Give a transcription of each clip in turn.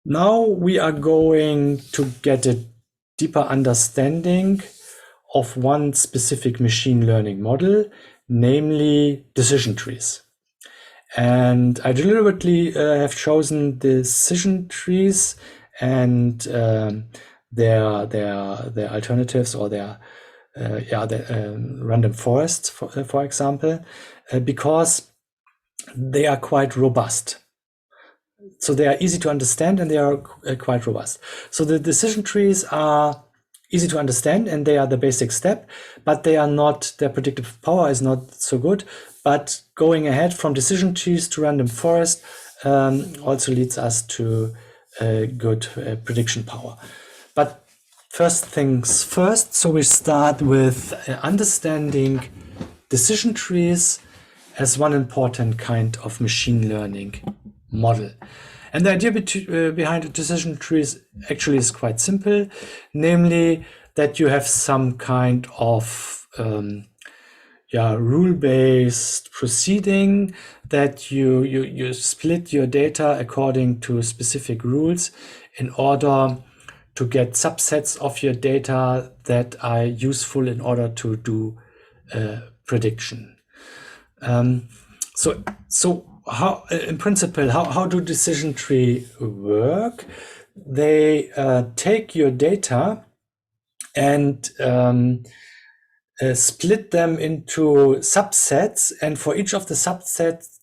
Now we are going to get a deeper understanding of one specific machine learning model, namely decision trees. And I deliberately have chosen decision trees and their alternatives, or their random forests, for example, because they are quite robust. So they are easy to understand and they are quite robust. So the decision trees are easy to understand and they are the basic step, but they are not, their predictive power is not so good. But going ahead from decision trees to random forest also leads us to good prediction power. But first things first, so we start with understanding decision trees as one important kind of machine learning model. And the idea behind decision trees actually is quite simple, namely that you have some kind of rule-based proceeding, that you split your data according to specific rules in order to get subsets of your data that are useful in order to do prediction. So how, in principle, how do decision tree work? They take your data and split them into subsets, and for each of the subsets,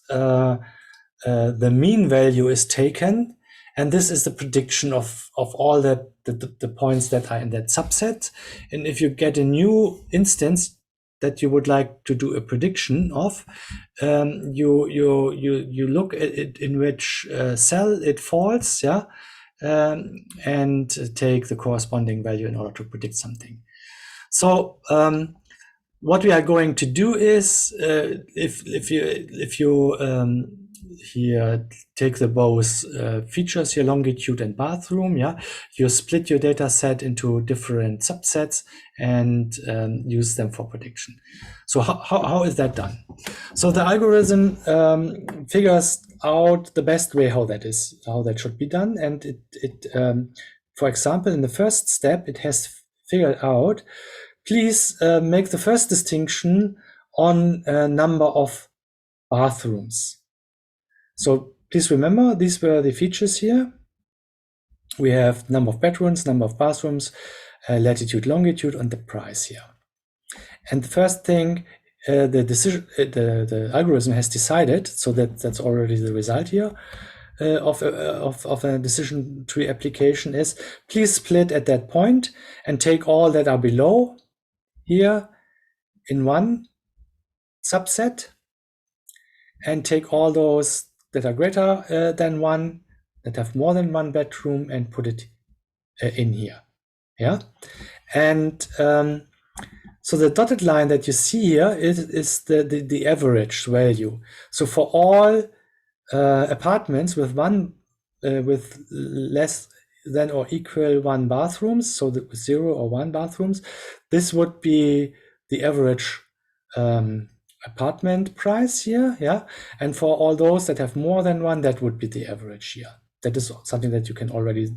the mean value is taken, and this is the prediction of all the points that are in that subset. And if you get a new instance that you would like to do a prediction of, you look at it, in which cell it falls, and take the corresponding value in order to predict something. So what we are going to do is, if you here take the both features here, longitude and bathroom, you split your data set into different subsets and use them for prediction. So how is that done? So the algorithm figures out the best way how that should be done, and it for example, in the first step, it has figured out, please make the first distinction on a number of bathrooms. So please remember, these were the features here. We have number of bedrooms, number of bathrooms, latitude, longitude, and the price here. And the first thing the algorithm has decided, so that's already the result here of a decision tree application, is please split at that point and take all that are below here in one subset, and take all those that are greater than one, that have more than one bedroom, and put it in here. And so the dotted line that you see here is the average value. So for all apartments with with less than or equal one bathrooms, so with 0 or 1 bathrooms, this would be the average apartment price here, and for all those that have more than one, that would be the average here. That is something that you can already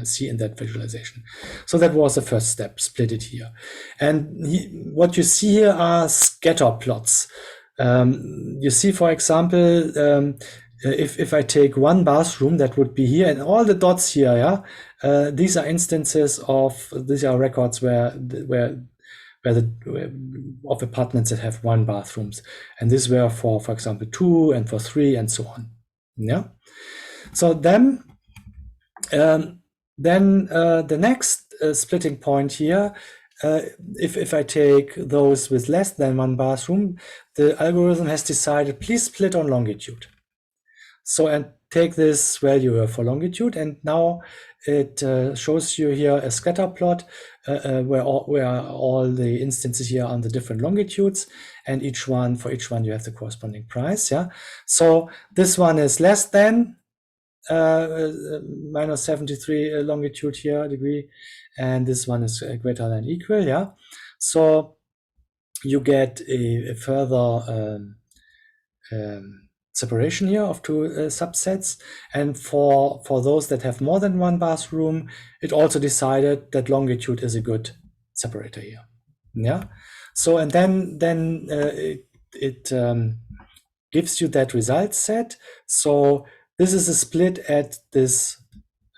see in that visualization. So that was the first step, split it here. And what you see here are scatter plots. You see, for example, if I take one bathroom, that would be here, and all the dots here, these are instances of, these are records of apartments that have one bathrooms, and these were for example 2 and for 3 and so on. So then the next splitting point here, if I take those with less than one bathroom, the algorithm has decided, please split on longitude. So, and take this value for longitude, and now it shows you here a scatter plot where all the instances here are on the different longitudes, and for each one you have the corresponding price. So this one is less than minus 73 longitude here degree, and this one is greater than equal. So you get a further separation here of two subsets. And for those that have more than one bathroom, it also decided that longitude is a good separator here. Yeah. So, and then it gives you that result set. So this is a split at this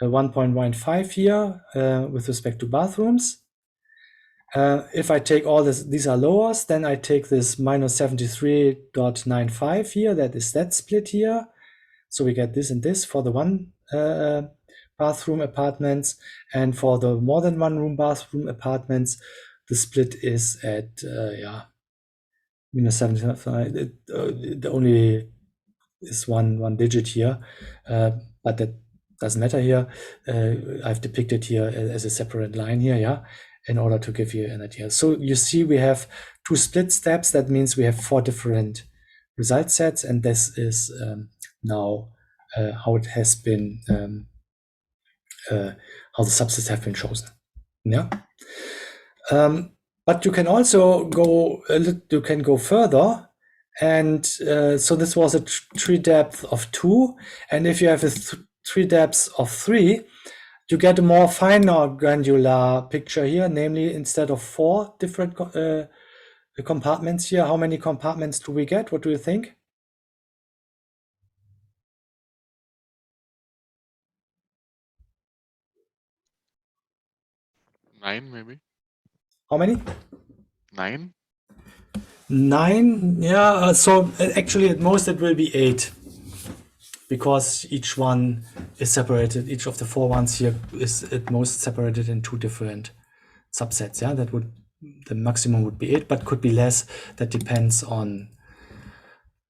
1.15 here with respect to bathrooms. If I take all this, these are lowers, then I take this minus 73.95 here, that is that split here. So we get this and this for the one bathroom apartments, and for the more than one room bathroom apartments, the split is at minus 75. It only is one digit here, but that doesn't matter here. I've depicted here as a separate line here, yeah, in order to give you an idea. So you see we have two split steps. That means we have 4 different result sets, and this is now how it has been, how the subsets have been chosen. Yeah. But you can also go you can go further, and so this was a tree depth of 2, and if you have a tree depth of 3, you get a more finer granular picture here. Namely, instead of 4 different compartments here, how many compartments do we get? What do you think? 9 maybe. How many? 9. 9. Yeah. So actually, at most it will be 8. Because each one is separated, each of the 4 ones here is at most separated in 2 different subsets. Yeah, that would, the maximum would be 8, but could be less. That depends on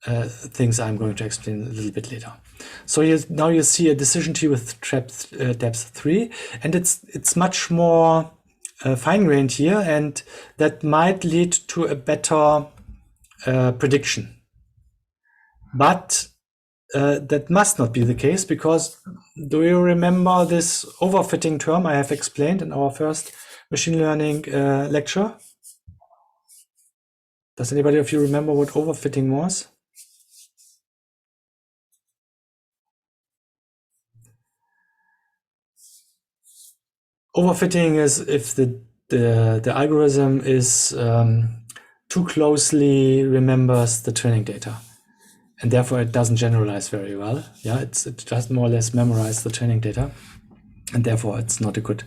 things I'm going to explain a little bit later. So now you see a decision tree with depth 3, and it's much more fine-grained here, and that might lead to a better prediction. But that must not be the case, because do you remember this overfitting term I have explained in our first machine learning lecture? Does anybody of you remember what overfitting was? Overfitting is if the algorithm is too closely remembers the training data, and therefore it doesn't generalize very well. Yeah, it just more or less memorize the training data, and therefore it's not a good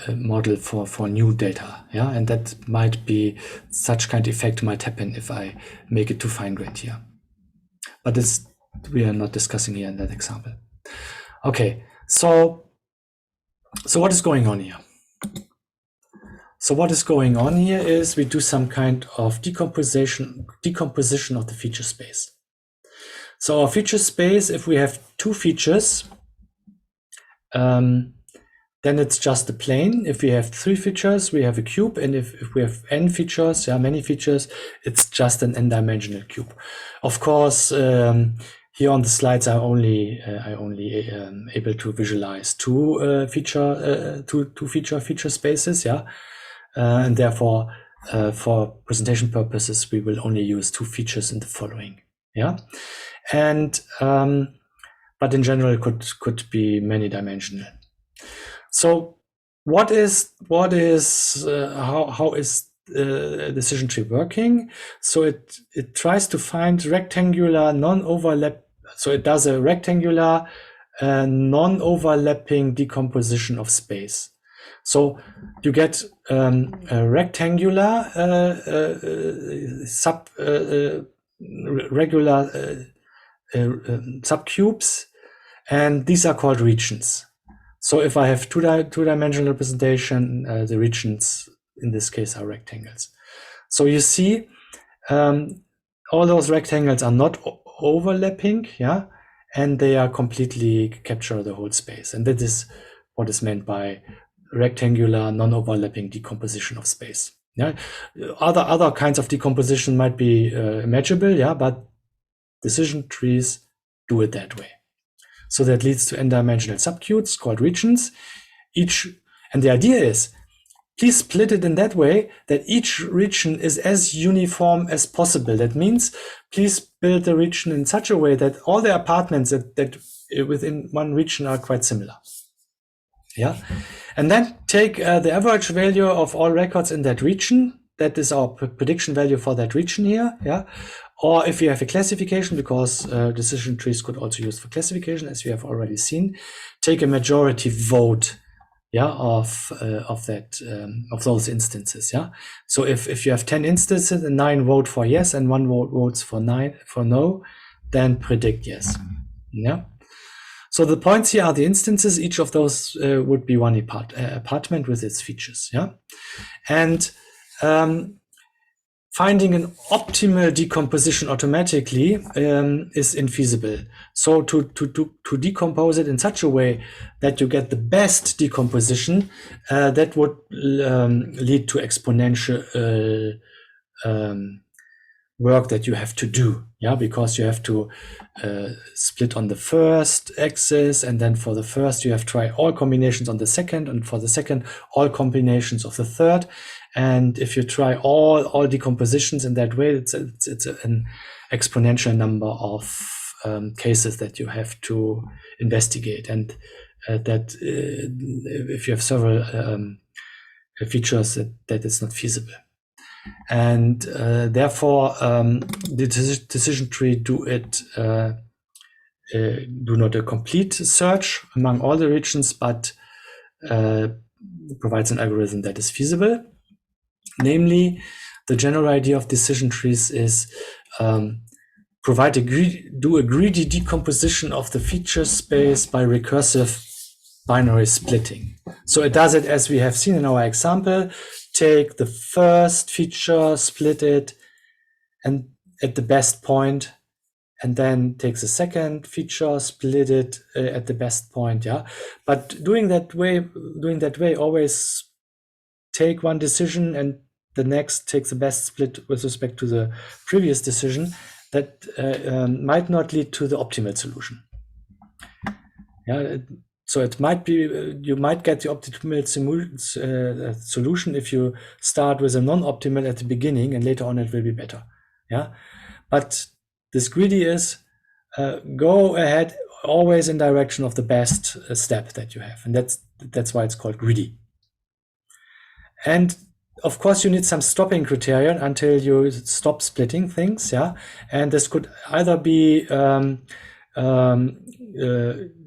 model for new data. Yeah, and that might be, such kind of effect might happen if I make it too fine-grained here. But this we are not discussing here in that example. Okay, so what is going on here? So what is going on here is we do some kind of decomposition of the feature space. So our feature space, if we have 2 features, then it's just a plane. If we have 3 features, we have a cube, and if we have n features, many features, it's just an n-dimensional cube. Of course, here on the slides, I only able to visualize 2 feature spaces, and therefore, for presentation purposes, we will only use 2 features in the following, and but in general, it could be many dimensional. So how is decision tree working? So it tries to find rectangular non-overlap. So it does a rectangular non-overlapping decomposition of space. So you get a rectangular regular subcubes, and these are called regions. So if I have two-dimensional representation, the regions in this case are rectangles. So you see, all those rectangles are not overlapping, and they are completely capture the whole space. And that is what is meant by rectangular non-overlapping decomposition of space. Other kinds of decomposition might be imaginable, but decision trees do it that way. So that leads to n-dimensional subcubes called regions. And the idea is, please split it in that way that each region is as uniform as possible. That means please build the region in such a way that all the apartments that within one region are quite similar. Yeah, and then take the average value of all records in that region. That is our prediction value for that region here. Yeah, or if you have a classification, because decision trees could also use for classification, as we have already seen, take a majority vote. Yeah, of those instances. Yeah, so if you have 10 instances and 9 vote for yes and 1 votes for no, then predict yes. Yeah. So the points here are the instances. Each of those would be one apartment with its features. Yeah, and finding an optimal decomposition automatically is infeasible. So to decompose it in such a way that you get the best decomposition, that would lead to exponential work that you have to do. Yeah, because you have to split on the first axis, and then for the first you have to try all combinations on the second, and for the second all combinations of the third. And if you try all decompositions in that way, it's an exponential number of cases that you have to investigate, and that if you have several features, that it's not feasible. And therefore, the decision tree do not a complete search among all the regions, but provides an algorithm that is feasible. Namely, the general idea of decision trees is do a greedy decomposition of the feature space by recursive binary splitting. So it does it as we have seen in our example. Take the first feature, split it, and at the best point, and then takes the second feature, split it at the best point. Yeah, but doing that way, always take one decision and the next takes the best split with respect to the previous decision. That might not lead to the optimal solution. Yeah. So it might be, you might get the optimal solution if you start with a non-optimal at the beginning, and later on it will be better. Yeah, but this greedy is go ahead always in direction of the best step that you have, and that's why it's called greedy. And of course, you need some stopping criterion until you stop splitting things. Yeah, and this could either be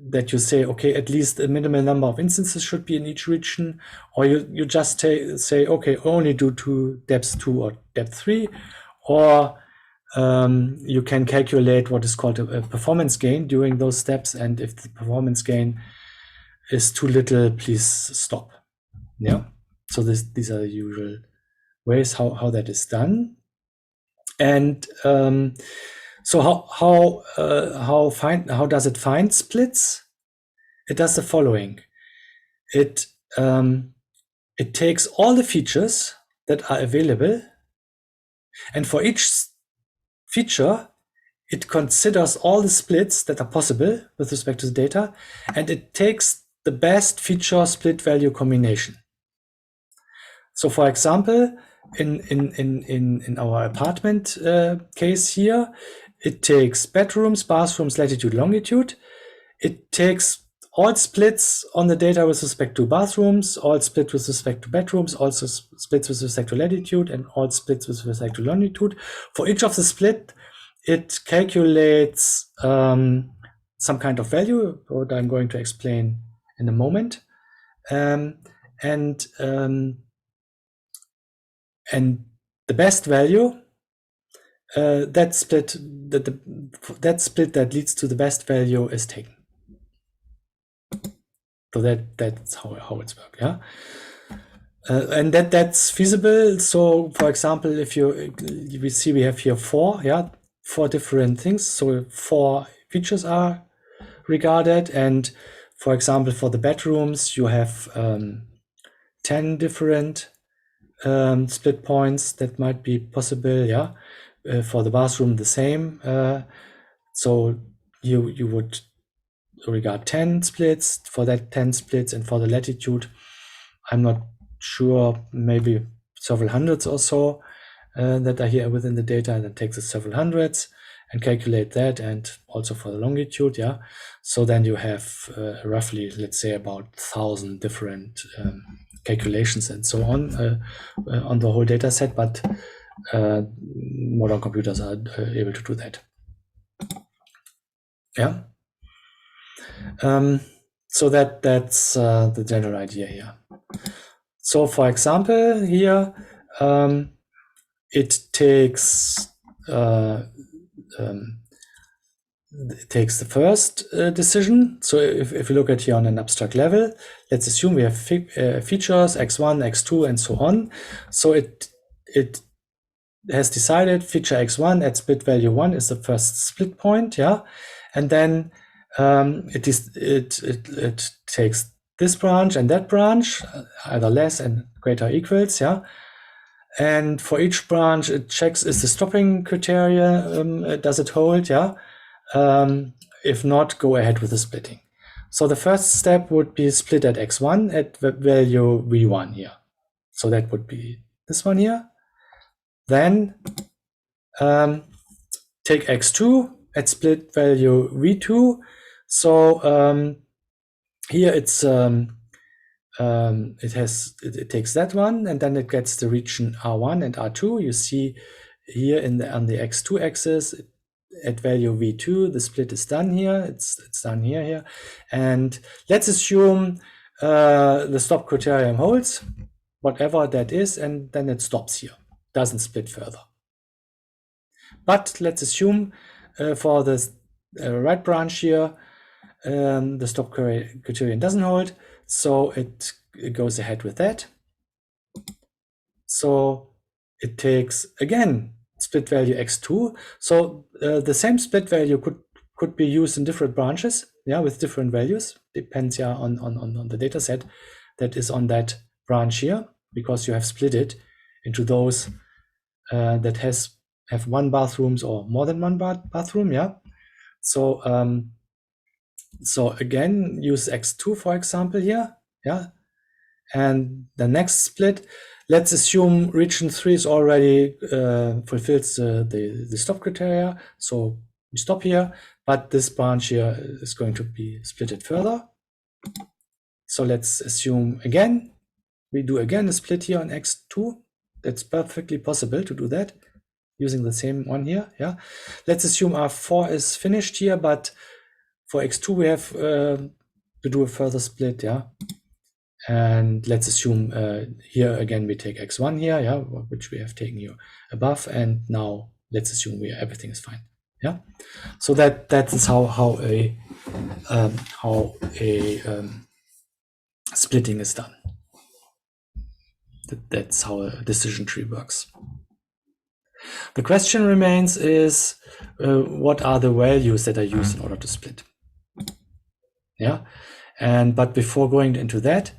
that you say, okay, at least a minimal number of instances should be in each region, or you just say, okay, only do depth 2 or depth 3, or you can calculate what is called a performance gain during those steps, and if the performance gain is too little, please stop. Yeah, so these are the usual ways how that is done. And so how does it find splits? It does the following. It takes all the features that are available, and for each feature, it considers all the splits that are possible with respect to the data, and it takes the best feature split value combination. So, for example, in our apartment case here, it takes bedrooms, bathrooms, latitude, longitude. It takes all splits on the data with respect to bathrooms, all splits with respect to bedrooms, also splits with respect to latitude, and all splits with respect to longitude. For each of the split, it calculates some kind of value, what I'm going to explain in a moment. And the best value, that split that leads to the best value is taken. So that's how it's work. Yeah. And that's feasible. So, for example, if we see we have here 4 different things. So 4 features are regarded, and for example, for the bedrooms, you have 10 different split points that might be possible. Yeah. For the bathroom, the same. So you would regard 10 splits for that 10 splits, and for the latitude, I'm not sure maybe several hundreds or so that are here within the data, and then take the several hundreds and calculate that, and also for the longitude, yeah. So then you have roughly, let's say, about 1,000 different calculations and so on the whole data set, but modern computers are able to do that. Yeah. So that's the general idea here. So for example, here it takes the first decision. So if you look at here on an abstract level, let's assume we have features x1, x2, and so on. So it has decided feature x1 at split value 1 is the first split point, yeah, and then it takes this branch and that branch, either less and greater or equals, yeah. And for each branch, it checks is the stopping criteria, does it hold, yeah. If not, go ahead with the splitting. So the first step would be split at x1 at value v1 here. So that would be this one here. Then take x2 at split value v2. So here it's it takes that one, and then it gets the region R1 and R2. You see here on the x2 axis at value v2, the split is done here. It's done here, and let's assume the stop criterion holds, whatever that is, and then it stops here, doesn't split further. But let's assume for the right branch here, the stop criterion doesn't hold, so it goes ahead with that. So it takes again split value x2. So the same split value could be used in different branches, yeah, with different values. Depends, yeah, on the data set that is on that branch here, because you have split it into those that have one bathrooms or more than one bathroom, yeah. So so again, use x2 for example here, yeah. And the next split, let's assume region 3 is already fulfills the stop criteria, so we stop here, but this branch here is going to be splitted further. So let's assume again, we do again a split here on x2. That's perfectly possible to do that using the same one here, yeah. Let's assume R4 is finished here, but for x2 we have to do a further split, yeah. And let's assume here again we take x1 here, yeah, which we have taken here above, and now let's assume everything is fine, yeah. So that is how a splitting is done. That's how a decision tree works. The question remains is what are the values that are used in order to split, yeah. But before going into that,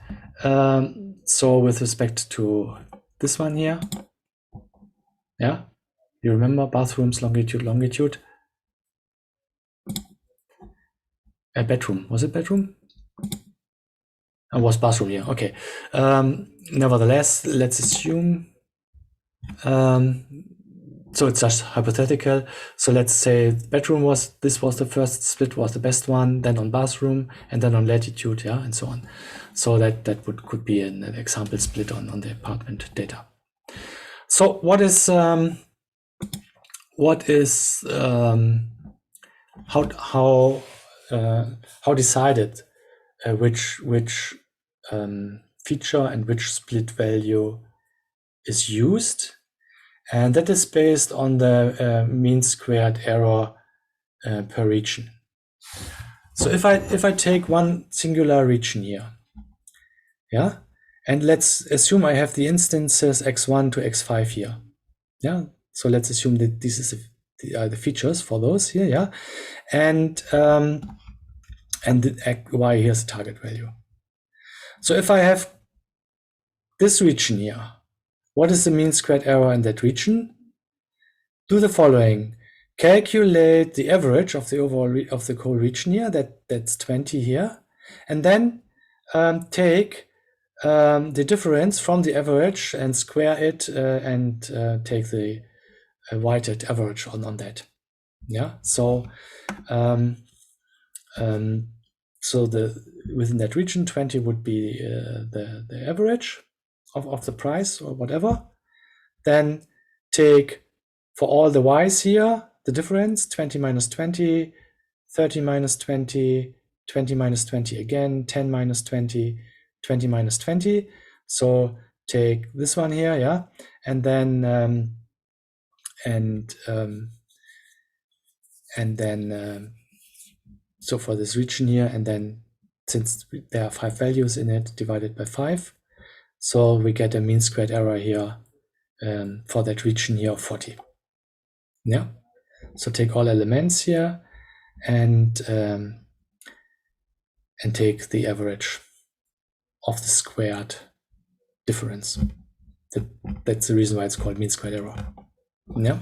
so with respect to this one here, yeah, you remember bathrooms, longitude. A bedroom, was it bedroom? It was bathroom here, okay. Nevertheless, let's assume, so it's just hypothetical. So let's say bedroom was the first split, was the best one, then on bathroom, and then on latitude, yeah, and so on. So that could be an example split on the apartment data. So what is how decided which feature and which split value is used? And that is based on the mean squared error per region. So if I take one singular region here, yeah, and let's assume I have the instances x1 to x5 here, yeah. So let's assume that this is the features for those here, yeah, and the y here's the target value. So if I have this region here, what is the mean squared error in that region? Do the following: calculate the average of the overall of the whole region here. That's 20 here, and then take the difference from the average and square it and take the weighted average on that. Yeah. So within that region, 20 would be the average of the price or whatever. Then take for all the y's here the difference, 20 minus 20, 30 minus 20, 20 minus 20 again, 10 minus 20, 20 minus 20. So take this one here, yeah, and then so for this region here, and then since there are 5 values in it, divided by 5, so we get a mean squared error here for that region here of 40. Yeah. So take all elements here and take the average of the squared difference. That's the reason why it's called mean squared error. Yeah.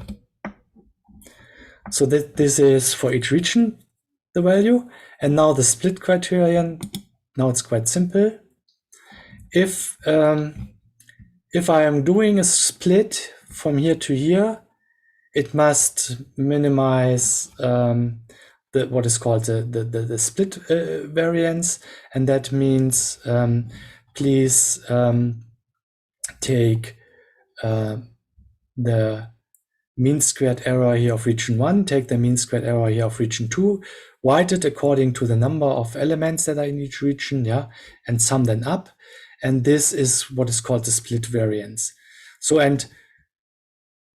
So this is for each region the value, and now the split criterion. Now it's quite simple. If I am doing a split from here to here, it must minimize what is called the split variance, and that means please take the mean squared error here of region 1, take the mean squared error here of region 2, weight it according to the number of elements that are in each region, yeah, and sum them up. And this is what is called the split variance. So, and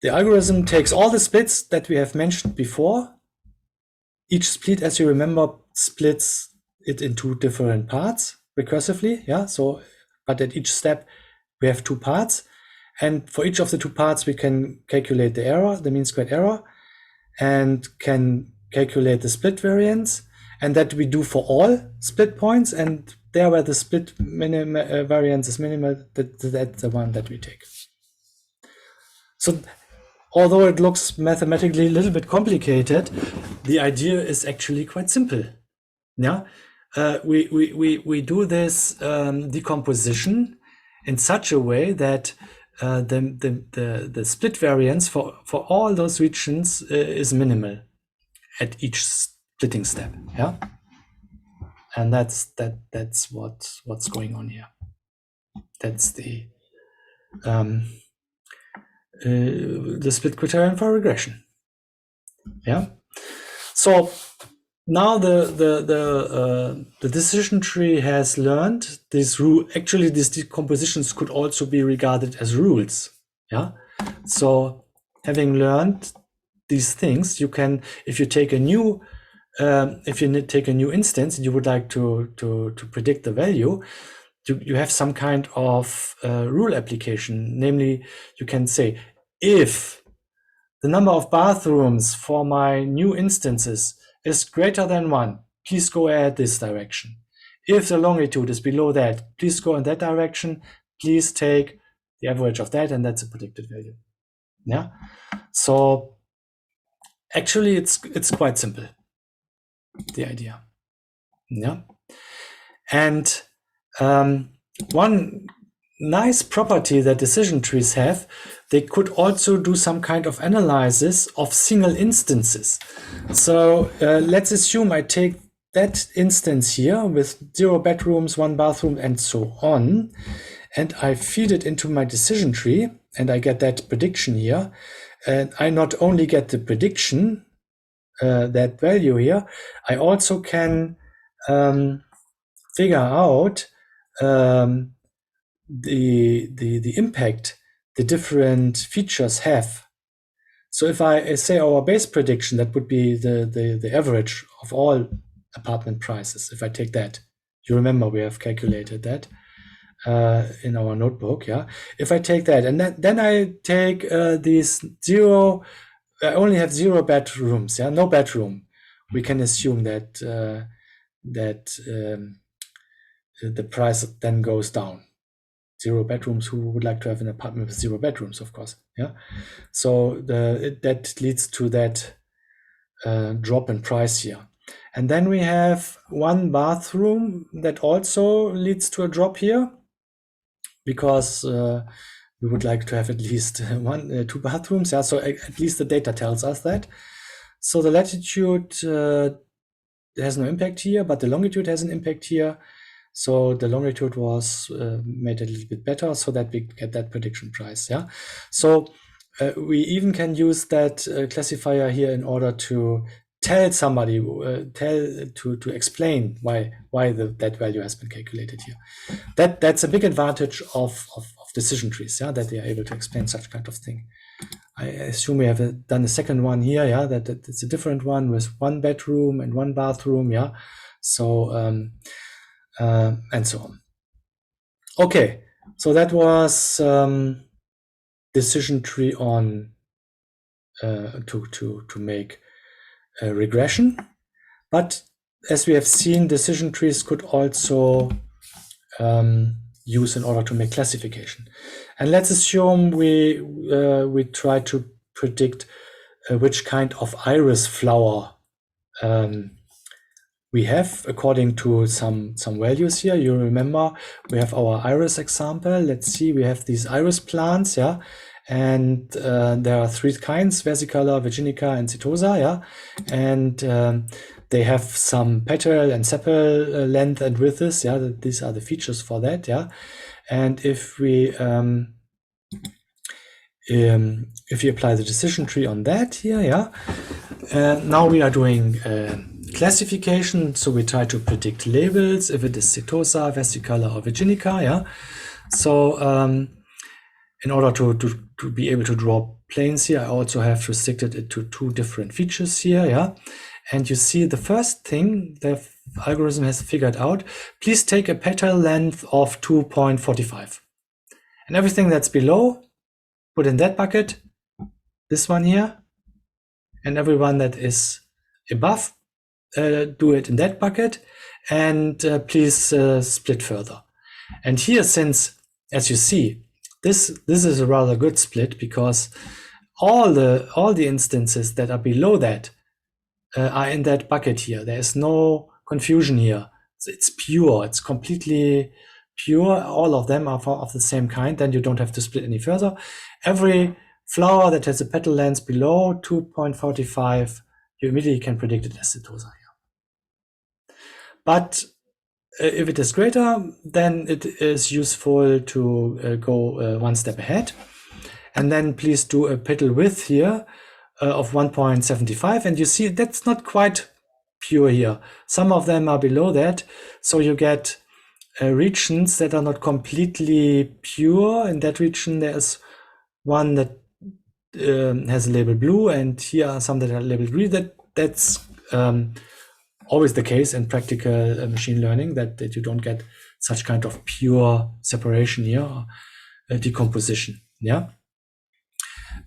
the algorithm takes all the splits that we have mentioned before. Each split, as you remember, splits it in 2 different parts recursively, yeah. So, but at each step we have 2 parts. And for each of the 2 parts, we can calculate the error, the mean squared error, and can calculate the split variance. And that we do for all split points. And there where the split variance is minimal, that's the one that we take. So although it looks mathematically a little bit complicated, the idea is actually quite simple. Yeah, we do this decomposition in such a way that the split variance for all those regions is minimal at each splitting step. Yeah, and that's what's going on here. That's the split criterion for regression. Yeah. So now the decision tree has learned this rule. Actually, these decompositions could also be regarded as rules. Yeah. So having learned these things, you can, if you take a new instance and you would like to predict the value, you have some kind of rule application. Namely, you can say, if the number of bathrooms for my new instances is greater than 1, please go ahead this direction. If the longitude is below that, please go in that direction. Please take the average of that, and that's a predicted value. Yeah. So actually, it's quite simple, the idea. Yeah. And one nice property that decision trees have, they could also do some kind of analysis of single instances. So let's assume I take that instance here with 0 bedrooms, 1 bathroom, and so on, and I feed it into my decision tree, and I get that prediction here. And I not only get the prediction, that value here, I also can figure out the impact the different features have. So if I say our base prediction, that would be the average of all apartment prices. If I take that, you remember we have calculated that in our notebook. Yeah. If I take that, and then I take these 0, I only have 0 bedrooms. Yeah, no bedroom. We can assume that the price then goes down. 0 bedrooms. Who would like to have an apartment with 0 bedrooms? Of course. Yeah. So that leads to that drop in price here. And then we have 1 bathroom that also leads to a drop here. because we would like to have at least two bathrooms. Yeah, so at least the data tells us that. So the latitude has no impact here, but the longitude has an impact here. So the longitude was made a little bit better so that we get that prediction price. Yeah. So we even can use that classifier here in order to tell somebody, to explain why that value has been calculated here. That's a big advantage of decision trees, yeah, that they are able to explain such kind of thing. I assume we have done a second one here, yeah, that it's a different one with one bedroom and one bathroom, yeah. So and so on. Okay, so that was decision tree on to make a regression. But as we have seen, decision trees could also use in order to make classification. And let's assume we try to predict which kind of iris flower we have according to some values here. You remember we have our iris example. Let's see, we have these iris plants, yeah, and there are three kinds: versicolor, virginica, and setosa, yeah, and they have some petal and sepal length and widths, yeah. These are the features for that, yeah. And if we apply the decision tree on that here, yeah, now we are doing classification. So we try to predict labels, if it is setosa, versicolor, or virginica, yeah. So in order to be able to draw planes here, I also have restricted it to two different features here, yeah. And you see the first thing the algorithm has figured out, please take a petal length of 2.45. And everything that's below, put in that bucket, this one here, and everyone that is above, do it in that bucket, and please split further. And here, since, as you see, this is a rather good split, because all the instances that are below that are in that bucket here. There is no confusion here. It's pure. It's completely pure. All of them are of the same kind. Then you don't have to split any further. Every flower that has a petal length below 2.45, you immediately can predict it as setosa here. But if it is greater, then it is useful to go one step ahead. And then please do a petal width here of 1.75. And you see that's not quite pure here. Some of them are below that. So you get regions that are not completely pure. In that region, there's one that has a label blue, and here are some that are labeled green. That's always the case in practical machine learning, that you don't get such kind of pure separation here, decomposition, yeah.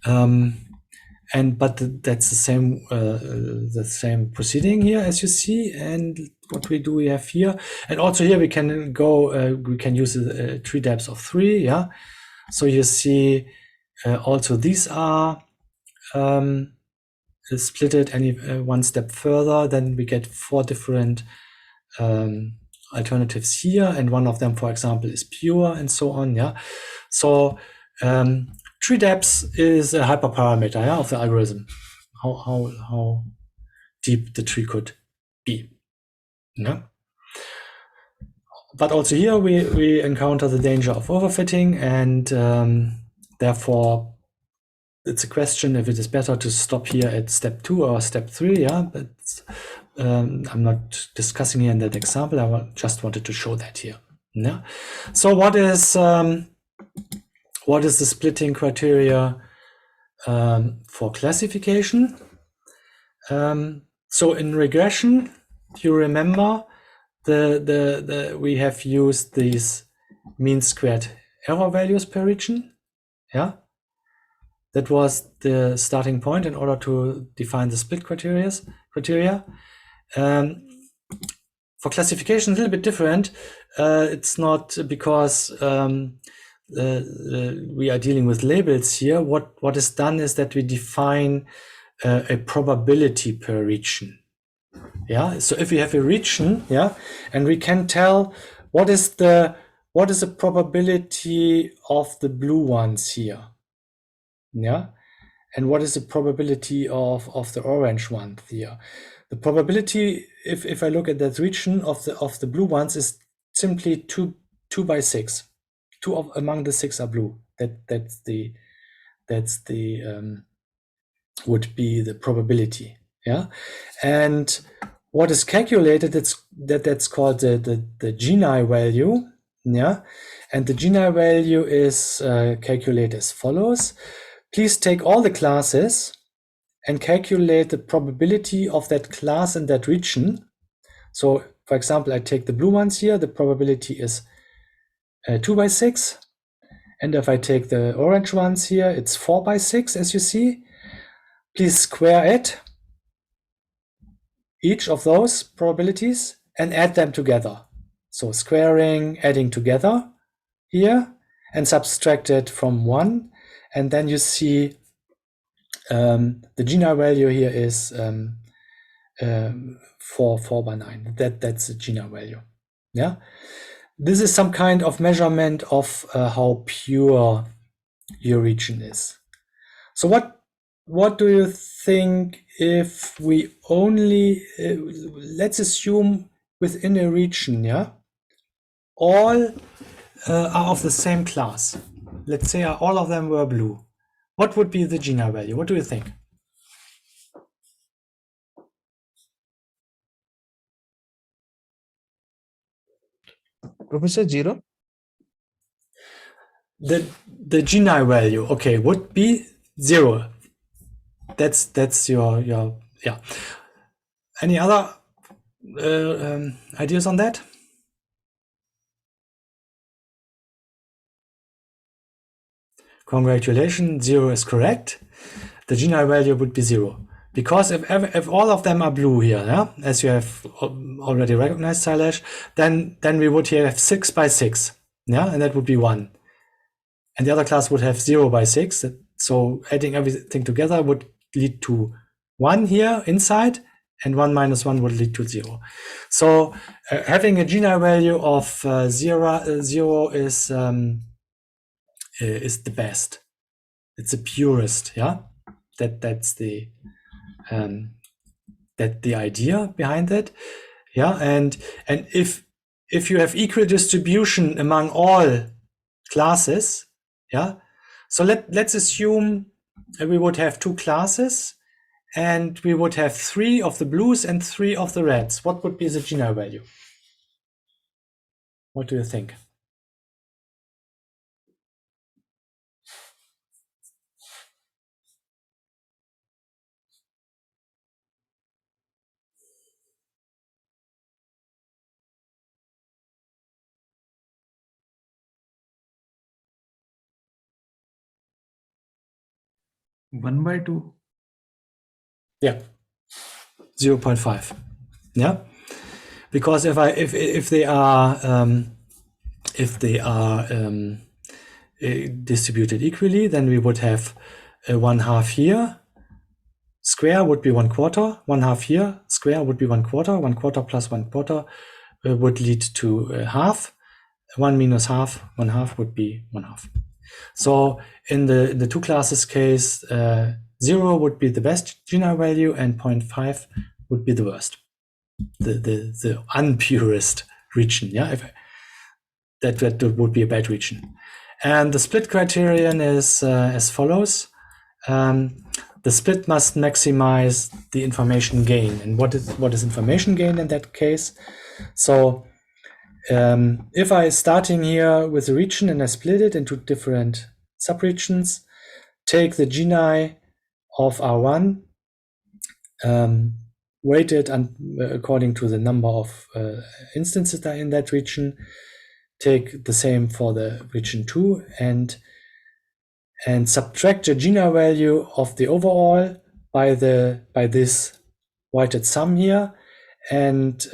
But that's the same proceeding here, as you see. And what we have here, and also here we can go, we can use a tree depth of 3, yeah. So you see, also these are splitted any one step further. Then we get 4 different alternatives here, and one of them, for example, is pure, and so on, yeah. So tree depth is a hyperparameter, yeah, of the algorithm, how deep the tree could be, yeah. But also here we encounter the danger of overfitting, and therefore it's a question if it is better to stop here at step 2 or step 3, yeah. But I'm not discussing here in that example. I just wanted to show that here, yeah. So what is the splitting criteria for classification? So in regression, you remember we have used these mean squared error values per region, yeah. That was the starting point in order to define the split criteria. For classification, a little bit different. It's not because we are dealing with labels here. What is done is that we define a probability per region. Yeah. So if we have a region, yeah, and we can tell what is the what is the probability of the blue ones here? Yeah. And what is the probability of the orange one here? The probability, if I look at that region of the blue ones, is simply 2 by 6. Among the 6 are blue. That's the would be the probability. Yeah. And what is calculated, that's called the Gini value. Yeah. And the Gini value is calculated as follows. Please take all the classes and calculate the probability of that class in that region. So, for example, I take the blue ones here. The probability is 2 by 6. And if I take the orange ones here, it's 4 by 6, as you see. Please square it, each of those probabilities, and add them together. So squaring, adding together here, and subtract it from 1. And then you see the Gini value here is 4 by 9. That's the Gini value. Yeah, this is some kind of measurement of how pure your region is. So what do you think if we only let's assume within a region, yeah, all are of the same class. Let's say all of them were blue. What would be the Gini value? What do you think? Professor, 0. The Gini value, okay, would be 0. That's your yeah. Any other ideas on that? Congratulations, 0 is correct. The Gini value would be 0. Because if all of them are blue here, yeah, as you have already recognized, Sailesh, then we would here have 6 by 6, yeah, and that would be 1. And the other class would have 0 by 6. So adding everything together would lead to 1 here inside, and 1 minus 1 would lead to 0. So having a Gini value of 0 is the best. It's the purest, yeah. That's the idea behind it, yeah. And if you have equal distribution among all classes, yeah. So let's assume we would have 2 classes, and we would have 3 of the blues and 3 of the reds. What would be the Gini value? What do you think? One by 2. Yeah, 0.5. Yeah, because if they are distributed equally, then we would have 1/2 here. Square would be 1/4. 1/2 here. Square would be 1/4. 1/4 plus 1/4 would lead to half. 1 minus half. 1/2 would be 1/2. So in the 2 classes case, 0 would be the best Gini value, and 0.5 would be the worst, the unpurest region. Yeah, that would be a bad region. And the split criterion is as follows. The split must maximize the information gain. And what is information gain in that case? So if I starting here with a region and I split it into different subregions, take the Gini of R1, weighted according to the number of instances that are in that region, take the same for the region 2, and subtract the Gini value of the overall by this weighted sum here, and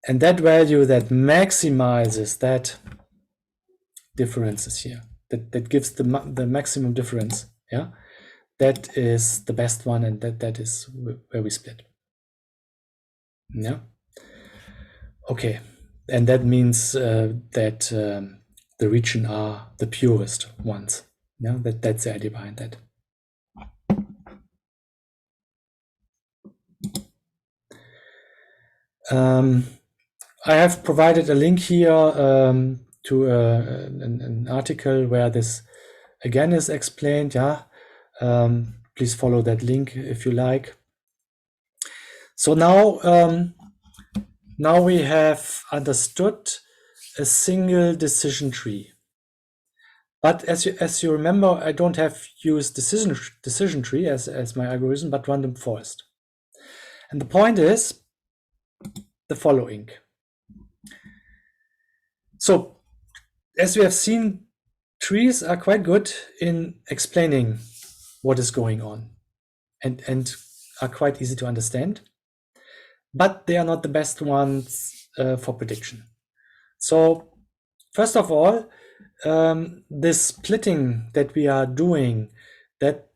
that value that maximizes that differences here, that gives the maximum difference, yeah, that is the best one, and that is where we split. Yeah. Okay. and that means that the region are the purest ones. Yeah, that's the idea behind that. I have provided a link here to an article where this again is explained. Yeah, please follow that link if you like. So now we have understood a single decision tree. But as you remember, I don't have used decision tree as my algorithm, but random forest. And the point is the following. So as we have seen, trees are quite good in explaining what is going on and are quite easy to understand, but they are not the best ones for prediction. So first of all, this splitting that we are doing, that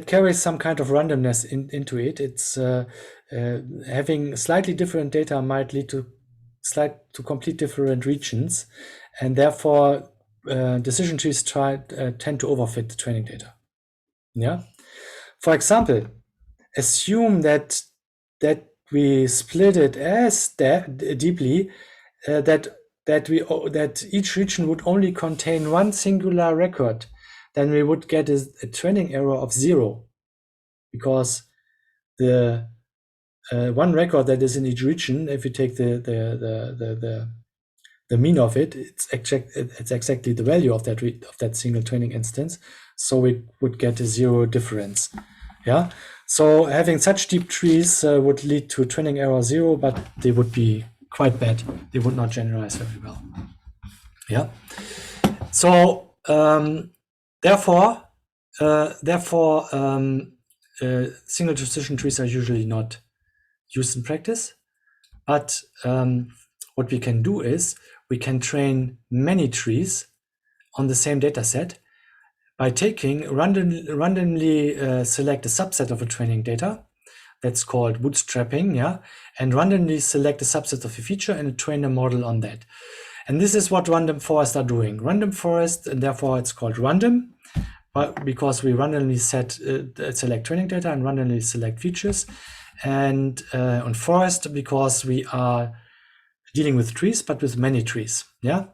carries some kind of randomness into it. It's having slightly different data might lead to complete different regions, and therefore decision trees tend to overfit the training data. Yeah. For example, assume that we split it as deeply that each region would only contain one singular record, then we would get a training error of 0, because the one record that is in each region, if you take the mean of it, it's exactly the value of that single training instance. So we would get a 0 difference. Yeah. So having such deep trees would lead to training error 0, but they would be quite bad. They would not generalize very well. Yeah. So therefore, single decision trees are usually not used in practice. But what we can do is we can train many trees on the same data set by taking randomly select a subset of a training data. That's called bootstrapping, yeah, and randomly select a subset of a feature and train a model on that. And this is what random forests are doing. Random forest, and therefore it's called random, but because we randomly select training data and randomly select features. And on forest, because we are dealing with trees, but with many trees, yeah.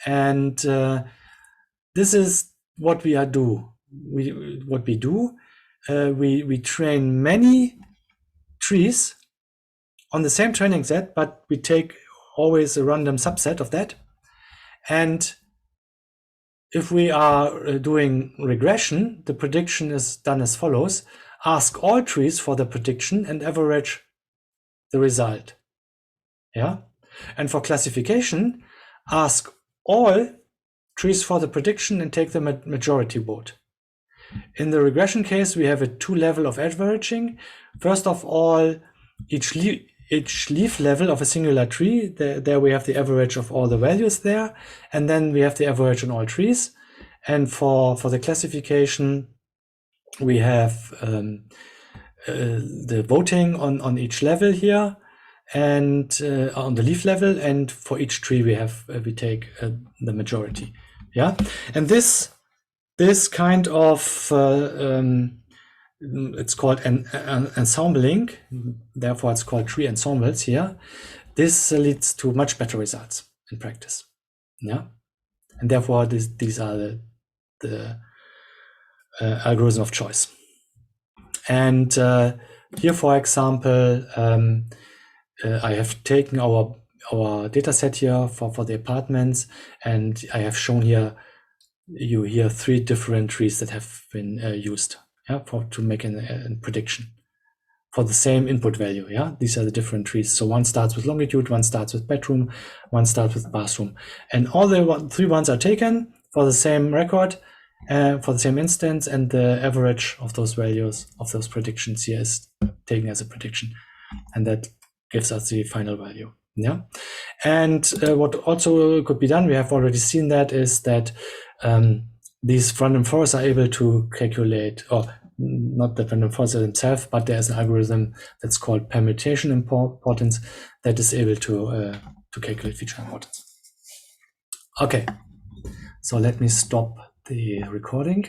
And this is what we do. We train many trees on the same training set, but we take always a random subset of that. And if we are doing regression, the prediction is done as follows: ask all trees for the prediction and average the result. Yeah. And for classification, ask all trees for the prediction and take the majority vote. In the regression case, we have a 2-level of averaging. First of all, each leaf level of a singular tree, there we have the average of all the values there, and then we have the average on all trees. And for the classification, we have the voting on each level here, and on the leaf level, and for each tree we take the majority. Yeah, and this kind of it's called an ensembling, therefore it's called tree ensembles here. This leads to much better results in practice. Yeah, and therefore these are the algorithm of choice. And here, for example, I have taken our data set here for the apartments, and I have shown here 3 different trees that have been used, yeah, to make a prediction for the same input value. Yeah, these are the different trees. So one starts with longitude, one starts with bedroom, one starts with bathroom, and all the 3 ones are taken for the same record, for the same instance, and the average of those values of those predictions here is taken as a prediction, and that gives us the final value. Yeah, and what also could be done, we have already seen that, is that these random forests are able to calculate, or not the random forest himself, but there's an algorithm that's called permutation importance that is able to calculate feature importance. Okay, so let me stop the recording.